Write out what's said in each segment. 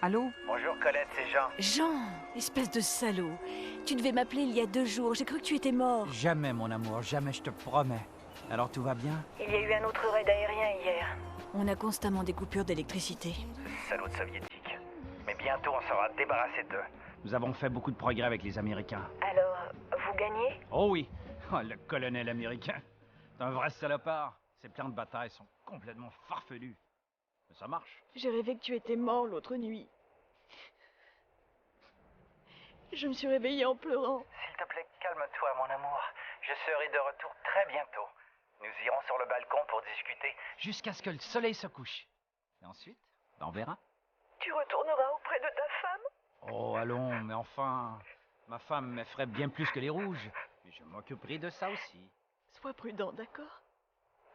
Allô? Bonjour Colette, c'est Jean. Jean, espèce de salaud. Tu devais m'appeler il y a 2 jours, j'ai cru que tu étais mort. Jamais, mon amour, jamais, je te promets. Alors tout va bien? Il y a eu un autre raid aérien hier. On a constamment des coupures d'électricité. Ces salauds soviétiques. Mais bientôt on sera débarrassé d'eux. Nous avons fait beaucoup de progrès avec les Américains. Alors, vous gagnez? Oh oui, oh, le colonel américain. C'est un vrai salopard. Ses plans de bataille sont complètement farfelus. Mais ça marche. J'ai rêvé que tu étais mort l'autre nuit. Je me suis réveillée en pleurant. S'il te plaît, calme-toi mon amour. Je serai de retour très bientôt. Nous irons sur le balcon pour discuter. Jusqu'à ce que le soleil se couche. Et ensuite, on verra. Tu retourneras auprès de ta femme? Oh, allons, mais enfin... Ma femme m'effraie bien plus que les rouges. Mais je m'occuperai de ça aussi. Sois prudent, d'accord?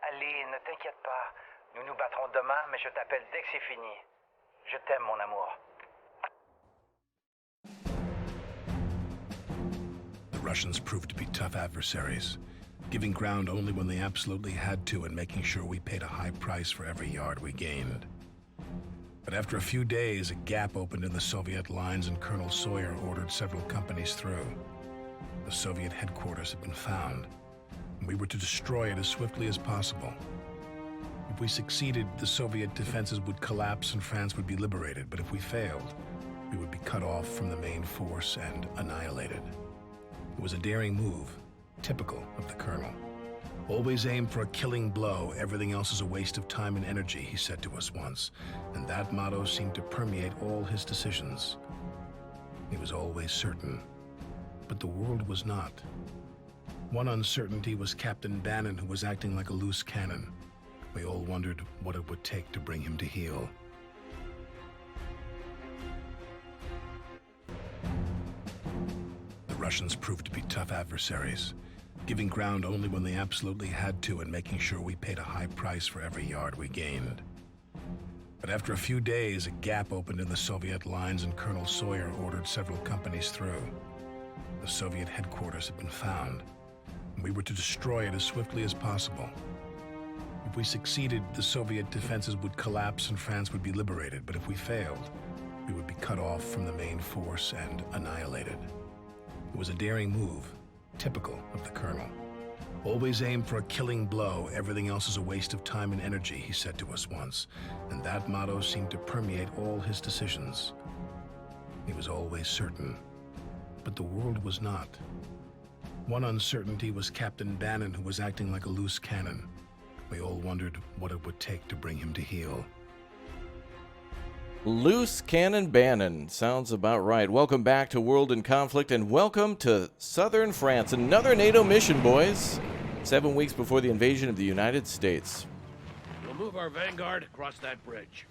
Allez, ne t'inquiète pas. Nous nous battrons demain, mais je t'appelle dès que c'est fini. Je t'aime mon amour. The Russians proved to be tough adversaries, giving ground only when they absolutely had to and making sure we paid a high price for every yard we gained. But after a few days, a gap opened in the Soviet lines and Colonel Sawyer ordered several companies through. The Soviet headquarters had been found, and we were to destroy it as swiftly as possible. If we succeeded, the Soviet defenses would collapse and France would be liberated, but if we failed, we would be cut off from the main force and annihilated. It was a daring move, typical of the Colonel. Always aim for a killing blow, everything else is a waste of time and energy, he said to us once, and that motto seemed to permeate all his decisions. He was always certain, but the world was not. One uncertainty was Captain Bannon, who was acting like a loose cannon. We all wondered what it would take to bring him to heel. The Russians proved to be tough adversaries, giving ground only when they absolutely had to and making sure we paid a high price for every yard we gained. But after a few days, a gap opened in the Soviet lines and Colonel Sawyer ordered several companies through. The Soviet headquarters had been found, and we were to destroy it as swiftly as possible. If we succeeded, the Soviet defenses would collapse and France would be liberated, but if we failed, we would be cut off from the main force and annihilated. It was a daring move, typical of the Colonel. Always aim for a killing blow, everything else is a waste of time and energy, he said to us once, and that motto seemed to permeate all his decisions. He was always certain, but the world was not. One uncertainty was Captain Bannon, who was acting like a loose cannon. We all wondered what it would take to bring him to heel. Loose Cannon Bannon. Sounds about right. Welcome back to World in Conflict, and welcome to southern France. Another NATO mission, boys. 7 weeks before the invasion of the United States. We'll move our vanguard across that bridge.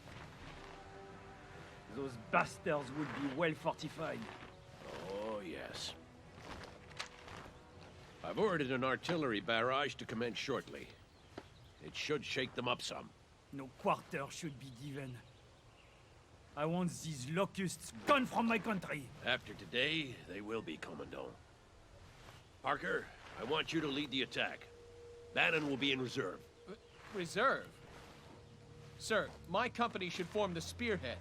Those bastards would be well fortified. Oh, yes. I've ordered an artillery barrage to commence shortly. It should shake them up some. No quarter should be given. I want these locusts gone from my country. After today, they will be, Commandant. Parker, I want you to lead the attack. Bannon will be in reserve. Reserve? Sir, my company should form the spearhead.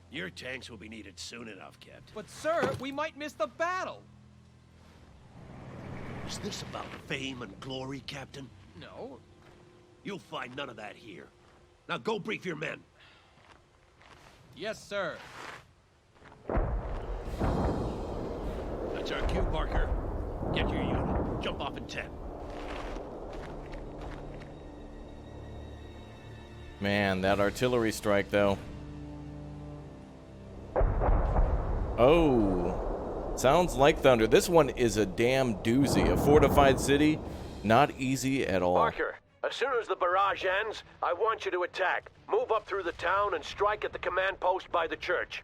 Your tanks will be needed soon enough, Captain. But sir, we might miss the battle. Is this about fame and glory, Captain? No. You'll find none of that here. Now go brief your men. Yes, sir. That's our cue, Parker. Get your unit. Jump off in 10. Man, that artillery strike, though. Oh. Sounds like thunder. This one is a damn doozy. A fortified city, not easy at all. Parker, as soon as the barrage ends, I want you to attack. Move up through the town and strike at the command post by the church.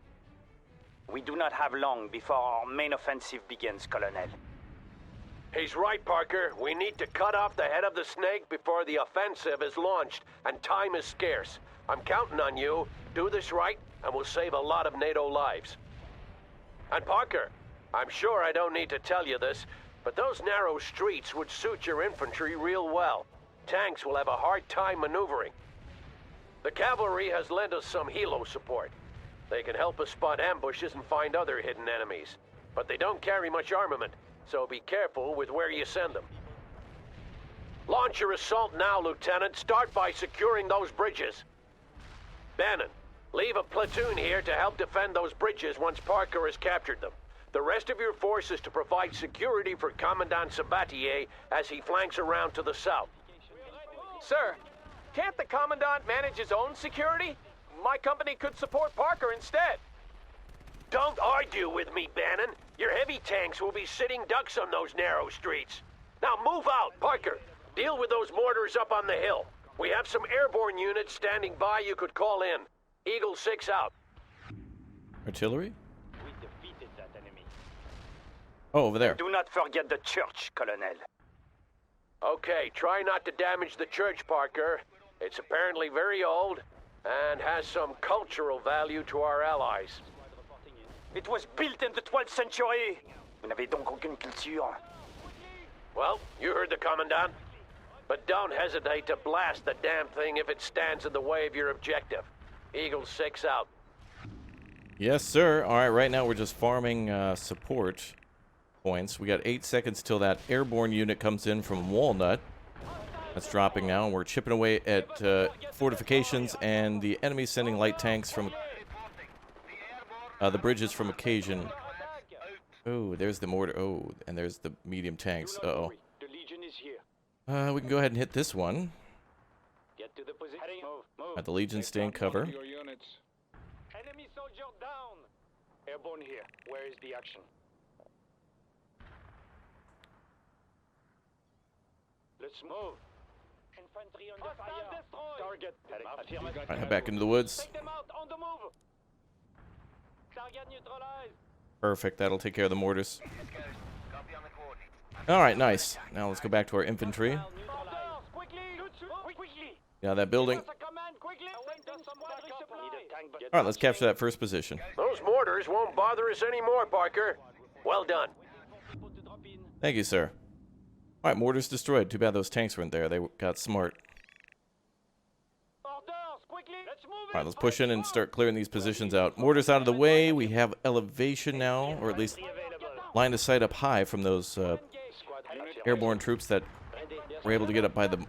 We do not have long before our main offensive begins, Colonel. He's right, Parker. We need to cut off the head of the snake before the offensive is launched, and time is scarce. I'm counting on you. Do this right, and we'll save a lot of NATO lives. And Parker, I'm sure I don't need to tell you this, but those narrow streets would suit your infantry real well. Tanks will have a hard time maneuvering. The cavalry has lent us some helo support. They can help us spot ambushes and find other hidden enemies. But they don't carry much armament, so be careful with where you send them. Launch your assault now, Lieutenant. Start by securing those bridges. Bannon, leave a platoon here to help defend those bridges once Parker has captured them. The rest of your force is to provide security for Commandant Sabatier as he flanks around to the south. Sir, can't the Commandant manage his own security? My company could support Parker instead. Don't argue with me, Bannon. Your heavy tanks will be sitting ducks on those narrow streets. Now move out, Parker. Deal with those mortars up on the hill. We have some airborne units standing by you could call in. Eagle 6 out. Artillery? We defeated that enemy. Oh, over there. Do not forget the church, Colonel. Okay, try not to damage the church, Parker. It's apparently very old and has some cultural value to our allies. It was built in the 12th century. Vous n'avez donc aucune culture. Well, you heard the Commandant. But don't hesitate to blast the damn thing if it stands in the way of your objective. Eagle 6 out. Yes, sir. All right, right now we're just farming support points. We got 8 seconds till that airborne unit comes in from Walnut. That's dropping now, and we're chipping away at fortifications, and the enemy sending light tanks from the bridges from Occasion. Oh, there's the mortar. Oh, and there's the medium tanks. Uh-oh. We can go ahead and hit this one. Get to the position. At the Legion stay in cover. Enemy soldier down. Airborne here. Where is the action? Let's move. Infantry under fire. Target. All right, head back into the woods. Take them out on the move. Target neutralized. Perfect. That'll take care of the mortars. All right, nice. Now let's go back to our infantry. Yeah, that building. All right, let's capture that first position. Those mortars won't bother us anymore, Parker. Well done. Thank you, sir. All right, mortars destroyed. Too bad those tanks weren't there. They got smart. All right, let's push in and start clearing these positions out. Mortars out of the way. We have elevation now, or at least line of sight up high from those airborne troops that were able to get up by the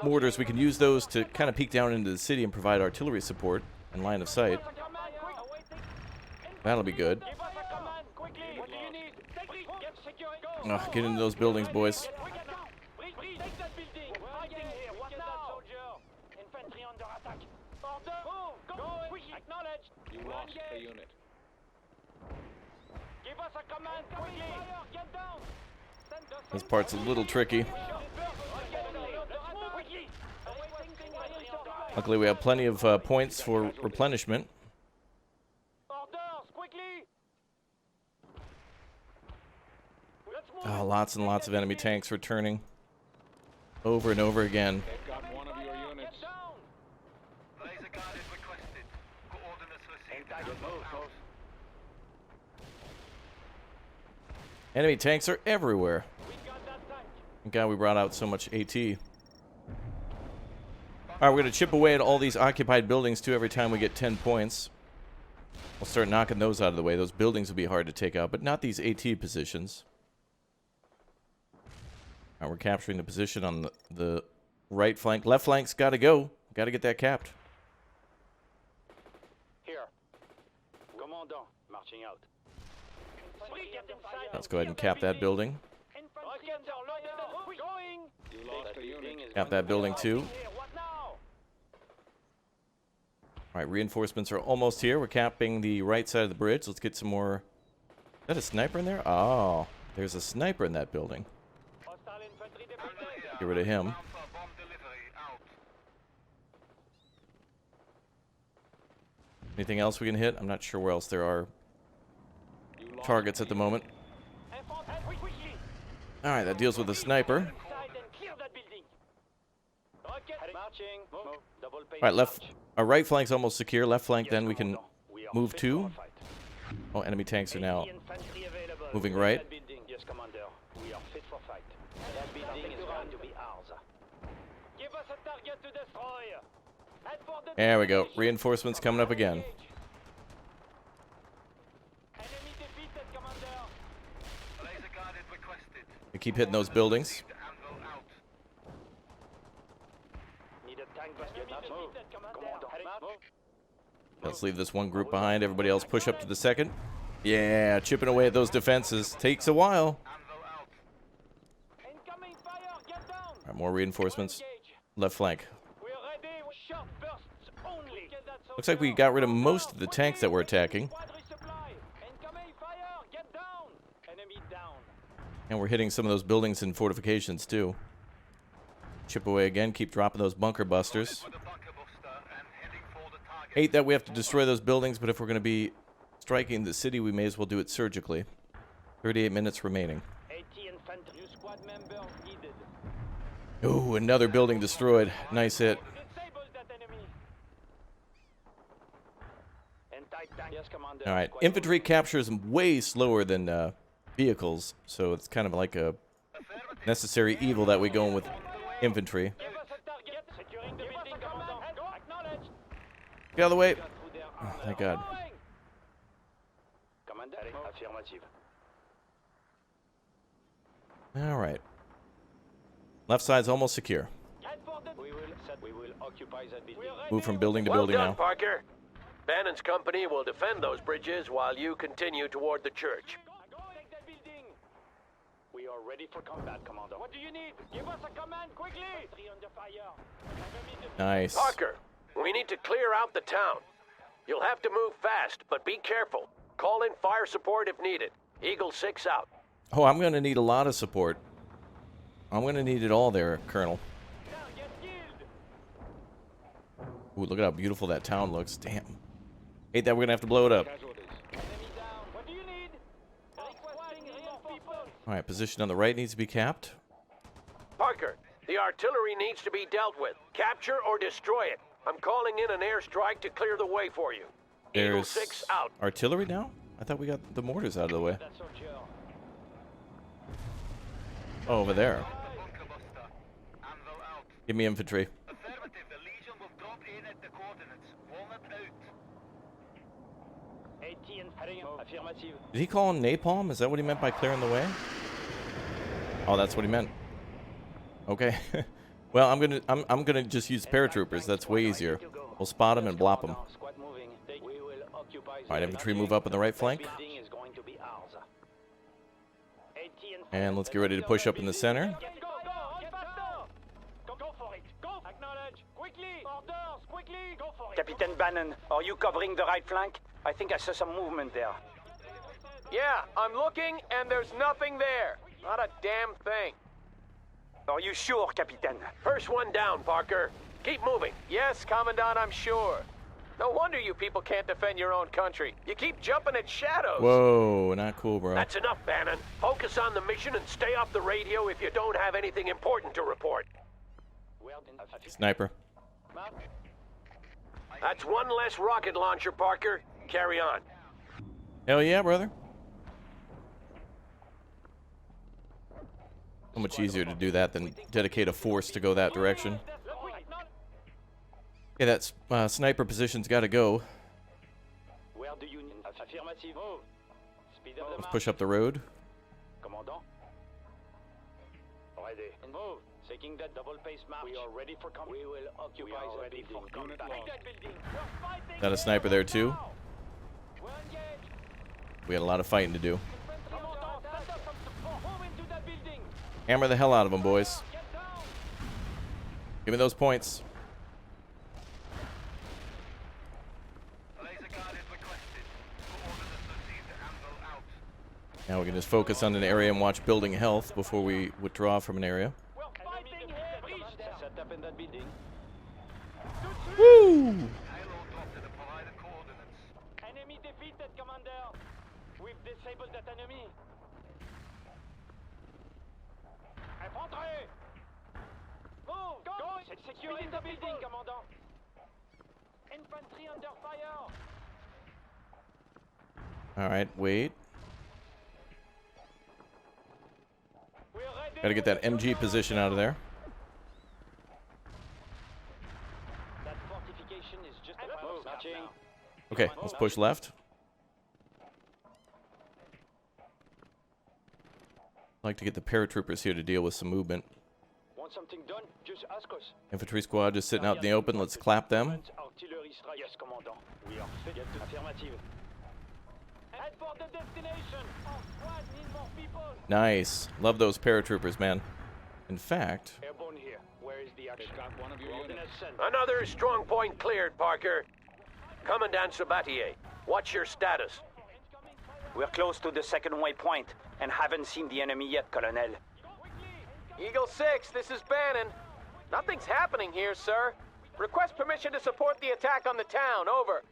mortars. We can use those to kind of peek down into the city and provide artillery support and line of sight. That'll be good. Oh, get into those buildings, boys. You lost a unit. Give us a command quickly. Get down. This part's a little tricky. Luckily, we have plenty of points for replenishment. Oh, lots and lots of enemy tanks returning over and over again. They've got one of your units. Enemy tanks are everywhere. Thank God we brought out so much AT. Alright, we're going to chip away at all these occupied buildings, too, every time we get 10 points. We'll start knocking those out of the way. Those buildings will be hard to take out, but not these AT positions. Alright, we're capturing the position on the right flank. Left flank's got to go. Got to get that capped. Here. Commandant, marching out. Let's go ahead and cap that building. You lost a unit. Cap that building, too. Alright, reinforcements are almost here. We're capping the right side of the bridge. Let's get some more... Is that a sniper in there? Oh, there's a sniper in that building. Get rid of him. Anything else we can hit? I'm not sure where else there are targets at the moment. Alright, that deals with the sniper. Alright, left... Our right flank's almost secure. Left flank, then we can move to. Oh, enemy tanks are now moving right. Yes, Commander. We are fit for fight. That building is going to be ours. Give us a target to destroy. There we go. Reinforcements coming up again. We keep hitting those buildings. Let's leave this one group behind. Everybody else push up to the second. Yeah, chipping away at those defenses. Takes a while. All right, more reinforcements. Left flank. Looks like we got rid of most of the tanks that were attacking. And we're hitting some of those buildings and fortifications too. Chip away again, keep dropping those bunker busters. Hate that we have to destroy those buildings, but if we're going to be striking the city, we may as well do it surgically. 38 minutes remaining. Ooh, another building destroyed. Nice hit. Alright, infantry capture is way slower than vehicles, so it's kind of like a necessary evil that we go in with infantry. Get out of the way. Oh, thank God. Alright. Left side's almost secure. Move from building to building well done, now. Parker. Bannon's company will defend those bridges while you continue toward the church. We are ready for combat, Commander. What do you need? Give us a command quickly! Nice. Parker, we need to clear out the town. You'll have to move fast, but be careful. Call in fire support if needed. Eagle 6 out. Oh, I'm going to need a lot of support. I'm going to need it all there, Colonel. Ooh, look at how beautiful that town looks. Damn. Hate that we're going to have to blow it up. Alright, position on the right needs to be capped. Parker, the artillery needs to be dealt with. Capture or destroy it. I'm calling in an airstrike to clear the way for you. Eagle There's 6 out. artillery now? I thought we got the mortars out of the way. Oh, over there. Give me infantry. Did he call him napalm? Is that what he meant by clearing the way? Oh, that's what he meant. Okay. Well, I'm gonna just use paratroopers. That's way easier. We'll spot them and blop them. Alright, infantry move up on the right flank. And let's get ready to push up in the center. Captain Bannon, are you covering the right flank? I think I saw some movement there. Yeah, I'm looking and there's nothing there. Not a damn thing. Are you sure, Captain? First one down, Parker. Keep moving. Yes, Commandant, I'm sure. No wonder you people can't defend your own country. You keep jumping at shadows. Whoa, not cool, bro. That's enough, Bannon. Focus on the mission and stay off the radio if you don't have anything important to report. Sniper. That's one less rocket launcher, Parker. Carry on. Hell yeah, brother. So much easier to do that than dedicate a force to go that direction. Okay, that sniper position's got to go. Let's push up the road. Taking that double-pace march. We are ready for combat. We will occupy that building. Got a sniper there too. We had a lot of fighting to do. Hammer the hell out of them, boys. Give me those points. Now we can just focus on an area and watch building health before we withdraw from an area. Woo! Enemy defeated, Commander. We've disabled that enemy. Infantry! Move! Go! Securing the building, Commandant. Infantry under fire. All right, wait. Gotta get that MG position out of there. Okay, let's push left. I'd like to get the paratroopers here to deal with some movement. Want something done? Just ask us. Infantry squad just sitting out in the open. Let's clap them. Yes, Commandant. We are fit. Affirmative. Head for the destination. Our squad need more people. Nice. Love those paratroopers, man. In fact... Airborne here. Where is the action? Got one of your units sent. Another strong point cleared, Parker. Commandant Sabatier, what's your status? We're close to the second waypoint and haven't seen the enemy yet, Colonel. Eagle 6, this is Bannon. Nothing's happening here, sir. Request permission to support the attack on the town. Over.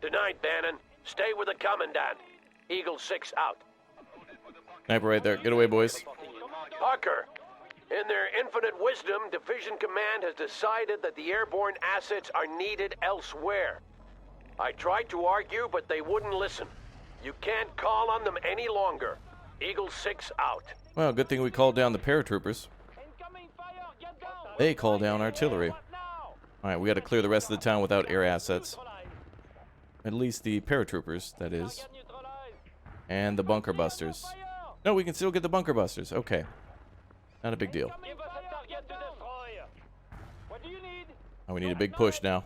Tonight, Bannon. Stay with the Commandant. Eagle 6 out. Sniper right there. Get away, boys. Parker, in their infinite wisdom, Division Command has decided that the airborne assets are needed elsewhere. I tried to argue, but they wouldn't listen. You can't call on them any longer. Eagle 6 out. Well, good thing we called down the paratroopers. They called down artillery. Alright, we got to clear the rest of the town without air assets. At least the paratroopers, that is. And the bunker busters. No, we can still get the bunker busters. Okay. Not a big deal. Oh, we need a big push now.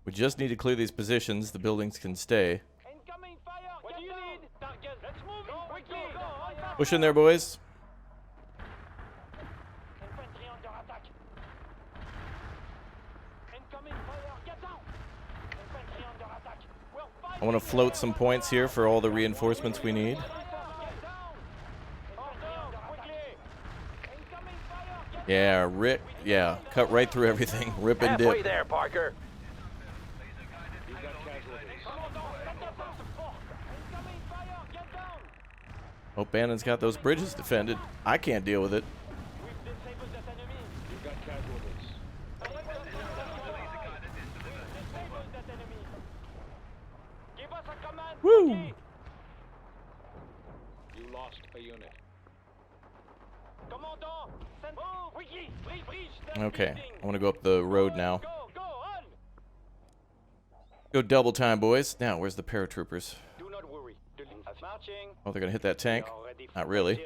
We just need to clear these positions. The buildings can stay. Push in there, boys. I want to float some points here for all the reinforcements we need. Yeah, cut right through everything. Rip and dip. Halfway there, Parker. Hope Bannon's got those bridges defended. I can't deal with it. Woo! You lost a unit. Okay, I want to go up the road now. Go double time, boys. Now, where's the paratroopers? Do not worry. Oh, they're gonna hit that tank? Not really.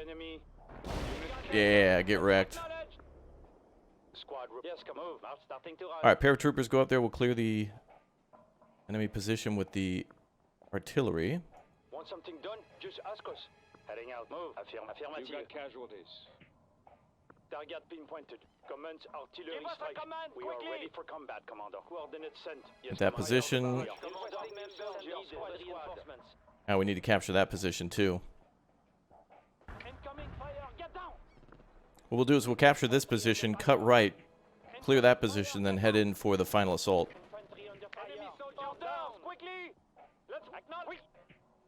Yeah, get wrecked. Alright, paratroopers go up there. We'll clear the enemy position with the artillery. Want something done? Just ask us. Heading out. Move. Affirmative. You got casualties. Target pinpointed. Commence artillery strike. We are ready for combat, Commander. Coordinates sent. Yes, Get that position. Now we need to capture that position too. What we'll do is we'll capture this position, cut right, clear that position, then head in for the final assault.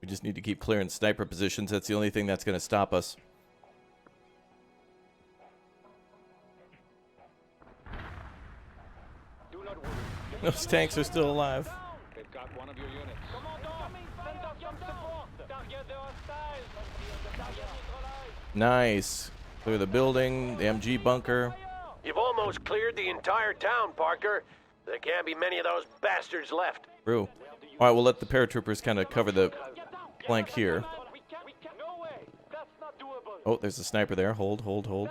We just need to keep clearing sniper positions. That's the only thing that's going to stop us. Those tanks are still alive. They've got one of your units. Nice. Clear the building, the MG bunker. You've almost cleared the entire town, Parker. There can't be many of those bastards left. True. All right, we'll let the paratroopers kind of cover the flank here. Oh, there's a sniper there. Hold, hold, hold.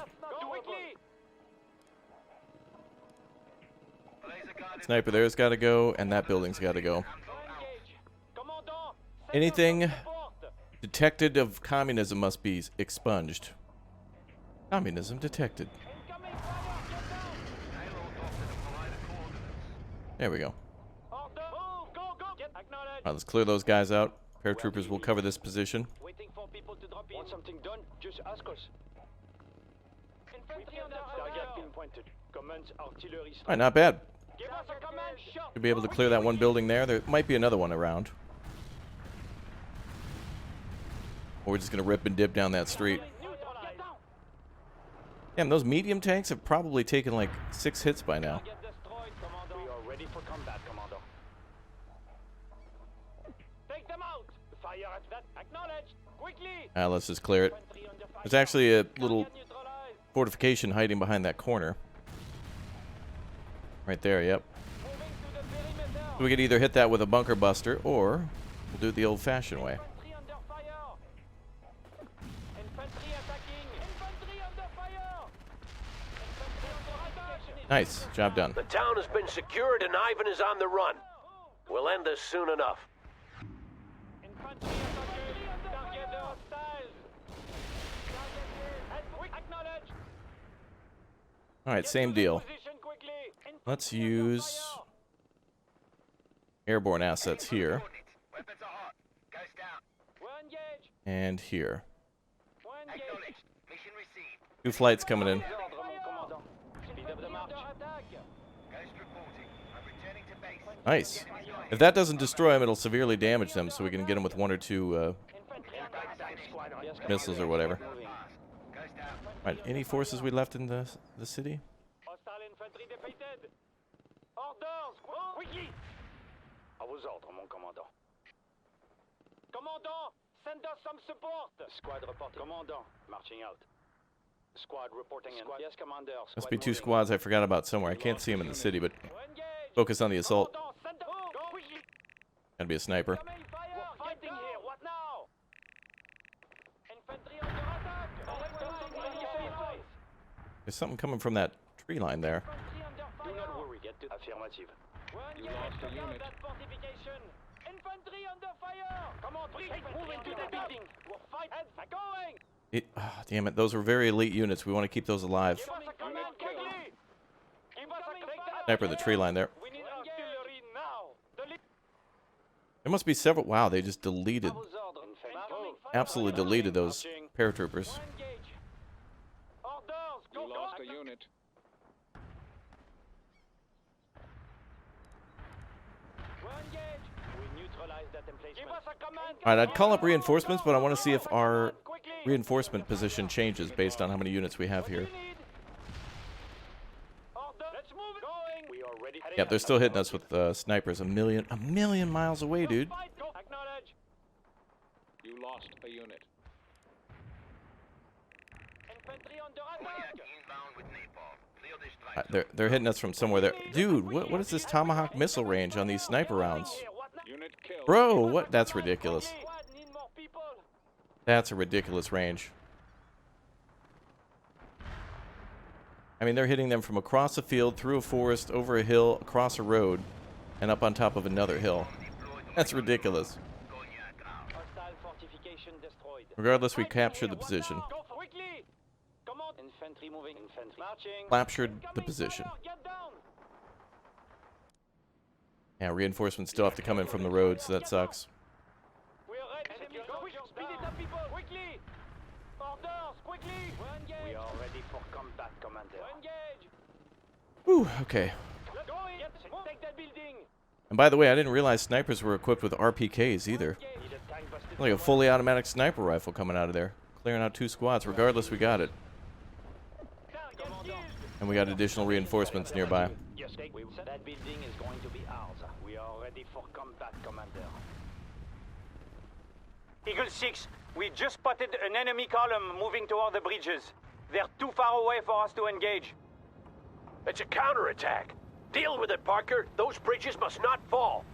Sniper there's got to go, and that building's got to go. Anything detected of communism must be expunged. Communism detected. There we go. Alright, let's clear those guys out. Paratroopers will cover this position. Want something done? Just ask us. Alright, not bad. Should be able to clear that one building there. There might be another one around. Or we're just going to rip and dip down that street. Damn, those medium tanks have probably taken like 6 hits by now. We are ready for combat, Commander. Take them out. Fire at that. Acknowledged. Quickly. Let's just clear it. There's actually a little fortification hiding behind that corner. Right there, yep. So we could either hit that with a bunker buster, or we'll do it the old-fashioned way. Nice. Job done. The town has been secured and Ivan is on the run. We'll end this soon enough. Alright, same deal. Let's use airborne assets here. And here. 2 flights coming in. Nice. If that doesn't destroy them, it'll severely damage them, so we can get them with 1 or 2 missiles or whatever. Right, any forces we left in the city? À vos ordres, mon commandant. Commandant, send us some support. Squad reporting. Commandant, marching out. Squad reporting in. Yes, commander. Must be 2 squads I forgot about somewhere. I can't see them in the city, but focus on the assault. Gotta be a sniper. Fighting here. What now? Infantry under attack. There's something coming from that tree line there. Do not worry. Get to affirmative. You lost a unit. Infantry under fire. Come on, please move into the building. We'll fight. Going. Damn it, those were very elite units. We want to keep those alive. Give us a command quickly. Give us a Sniper the tree line there. We need artillery now. There must be several. Wow, they just deleted. Absolutely deleted those paratroopers. You lost a unit. Alright, I'd call up reinforcements, but I want to see if our reinforcement position changes based on how many units we have here. Yeah, they're still hitting us with snipers a million miles away, dude. You lost a unit. They're hitting us from somewhere there. Dude, what is this Tomahawk missile range on these sniper rounds? Bro, what? That's ridiculous. That's a ridiculous range. I mean, they're hitting them from across a field, through a forest, over a hill, across a road, and up on top of another hill. That's ridiculous. Regardless, we captured the position. Captured the position. Yeah, reinforcements still have to come in from the road, so that sucks. We are ready for combat, Commander. Whew, okay. And by the way, I didn't realize snipers were equipped with RPKs either. Like a fully automatic sniper rifle coming out of there. Clearing out 2 squads. Regardless, we got it. And we got additional reinforcements nearby. Yes, that building is going to be ours. We are ready for combat, Commander. Eagle 6, we just spotted an enemy column moving toward the bridges. They're too far away for us to engage. It's a counterattack. Deal with it, Parker. Those bridges must not fall.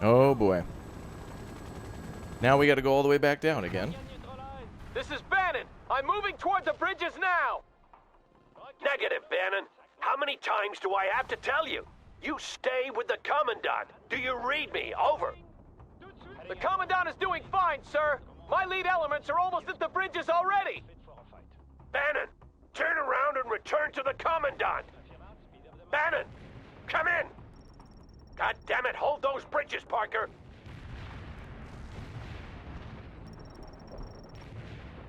Oh boy. Now we got to go all the way back down again. This is Bannon. I'm moving toward the bridges now. Negative, Bannon. How many times do I have to tell you? You stay with the Commandant. Do you read me? Over. The Commandant is doing fine, sir. My lead elements are almost at the bridges already. Bannon, turn around and return to the Commandant. Bannon, come in. God damn it, hold those bridges, Parker.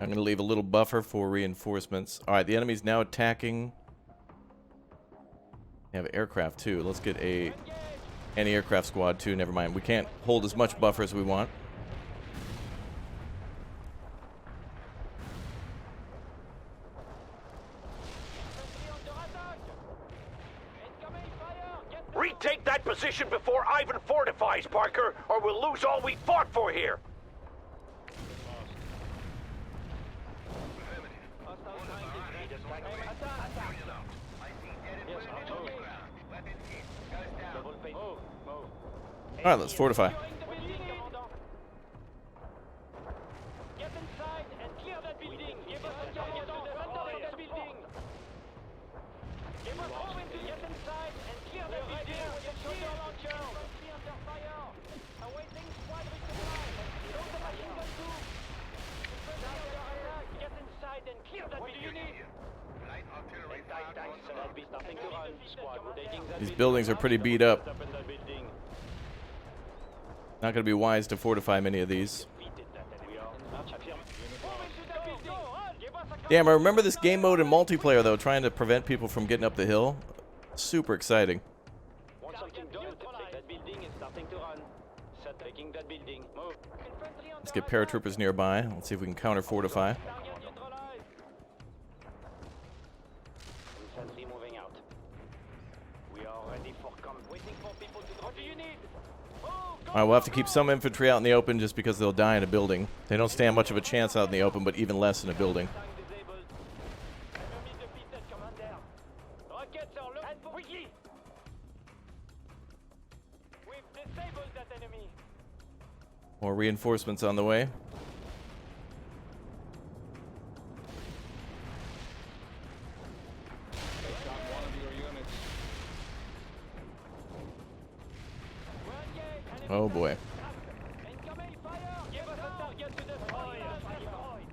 I'm going to leave a little buffer for reinforcements. Alright, the enemy's now attacking. They have aircraft too. Let's get a anti-aircraft squad too. Never mind. We can't hold as much buffer as we want. Retake that position before Ivan fortifies, Parker, or we'll lose all we fought for here. All right, let's fortify. Get inside and clear that building. Give us a target to the center of the building. Give us all into get inside and clear that building with a shoulder launcher. Infantry under fire. Awaiting squad resupply. Load the machine gun too. Infantry under attack. Get inside and clear that building. These buildings are pretty beat up. Not going to be wise to fortify many of these. Damn, I remember this game mode in multiplayer, though, trying to prevent people from getting up the hill. Super exciting. Let's get paratroopers nearby. Let's see if we can counter-fortify. Infantry moving out. We are ready for waiting for people to drop. What do you need? Alright, we'll have to keep some infantry out in the open just because they'll die in a building. They don't stand much of a chance out in the open, but even less in a building. Rockets are low. Quickly! We've disabled that enemy. More reinforcements on the way. Oh boy. Incoming fire! Give us a target to destroy.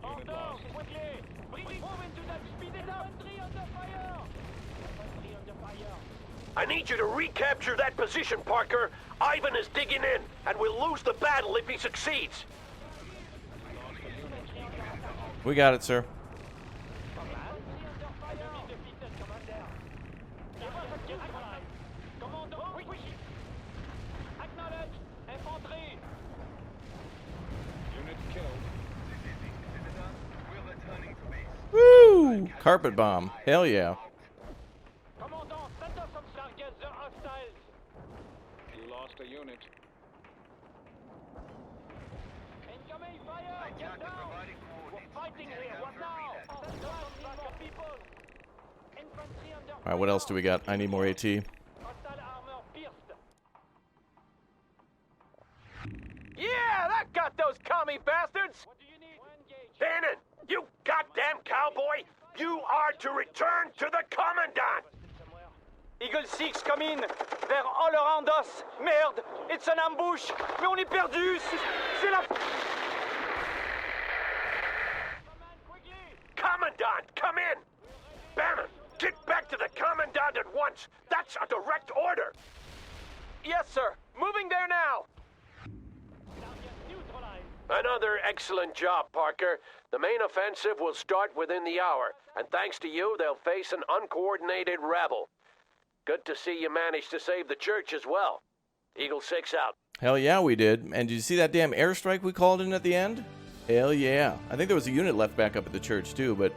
Orders, quickly! Move into that speed it up! Infantry under fire! Infantry under fire! I need you to recapture that position, Parker. Ivan is digging in, and we'll lose the battle if he succeeds. We got it, sir. Woo! Carpet bomb. Hell yeah. Commandant, send us some targets. They're hostiles. You lost a unit. Incoming fire! Get down! We're fighting here. What now? Send us some backup people. Infantry under Alright, what else do we got? I need more AT. hostile armor pierced. Yeah, that got those commie bastards! What do you need? Engage. Bannon, you goddamn cowboy! You are to return to the Commandant! Eagle 6, come in. They're all around us. Merde, it's an ambush. Mais on est perdu. C'est la... Commandant, come in! Bannon, get back to the Commandant at once! That's a direct order! Yes, sir. Moving there now. Another excellent job, Parker. The main offensive will start within the hour, and thanks to you, they'll face an uncoordinated rabble. Good to see you managed to save the church as well. Eagle 6 out. Hell yeah, we did. And did you see that damn airstrike we called in at the end? Hell yeah. I think there was a unit left back up at the church too, but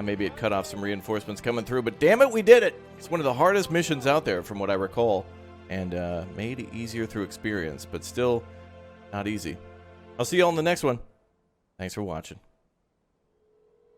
maybe it cut off some reinforcements coming through. But damn it, we did it! It's one of the hardest missions out there from what I recall. And made it easier through experience, but still not easy. I'll see you all in the next one. Thanks for watching.